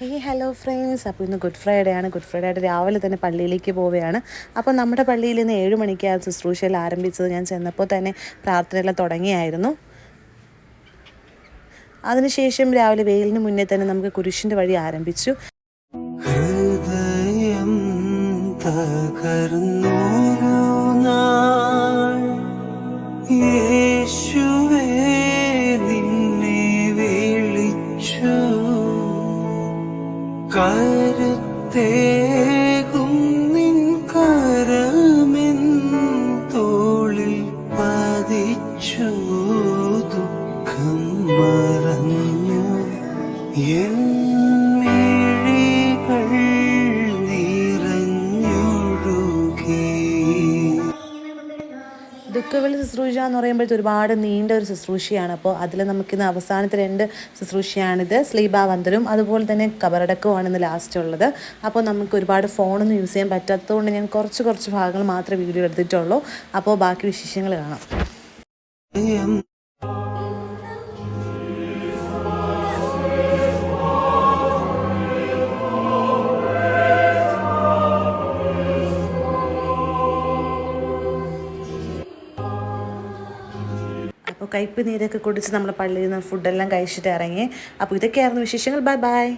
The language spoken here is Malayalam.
Hello friends. അപ്പോൾ ഇന്ന് ഗുഡ് ഫ്രൈഡേ ആണ്. ഗുഡ് ഫ്രൈഡേ ആയിട്ട് രാവിലെ തന്നെ പള്ളിയിലേക്ക് പോവുകയാണ്. അപ്പോൾ നമ്മുടെ പള്ളിയിൽ നിന്ന് 7 മണിക്ക് ആ ശുശ്രൂഷയിൽ ആരംഭിച്ചത്. ഞാൻ ചെന്നപ്പോൾ തന്നെ പ്രാർത്ഥനയെല്ലാം തുടങ്ങിയായിരുന്നു. അതിനുശേഷം രാവിലെ വെയിലിന് മുന്നേ തന്നെ നമുക്ക് കുരിശിൻ്റെ വഴി ആരംഭിച്ചു. ഹൃദയം തകർന്നൊരു നാൾ യേശുവേ നിന്നെ വിളിച്ചു, കരുത്തേകും നിൻ കരമെൻ തോളിൽ പതിച്ചു, ദുഃഖം മറഞ്ഞു എൻ ദുഃഖവെള്ളി ശുശ്രൂഷ എന്ന് പറയുമ്പോഴത്തെ ഒരുപാട് നീണ്ട ഒരു ശുശ്രൂഷയാണ്. അപ്പോൾ അതിൽ നമുക്കിന്ന് അവസാനത്തെ 2 ശുശ്രൂഷയാണിത്. സ്ലീബാവന്തലും അതുപോലെ തന്നെ കബറടക്കവുമാണ് ഇന്ന് ലാസ്റ്റ് ഉള്ളത്. അപ്പോൾ നമുക്ക് ഒരുപാട് ഫോണൊന്നും യൂസ് ചെയ്യാൻ പറ്റാത്തതുകൊണ്ട് ഞാൻ കുറച്ച് ഭാഗങ്ങൾ മാത്രമേ വീഡിയോ എടുത്തിട്ടുള്ളൂ. അപ്പോൾ ബാക്കി വിശേഷങ്ങൾ കാണാം. അപ്പോൾ കയ്പ്പ് നീരൊക്കെ കുടിച്ച് നമ്മൾ പള്ളിയിൽ നിന്ന് ഫുഡെല്ലാം കഴിച്ചിട്ട് ഇറങ്ങി. അപ്പോൾ ഇതൊക്കെയായിരുന്നു വിശേഷങ്ങൾ. ബൈ.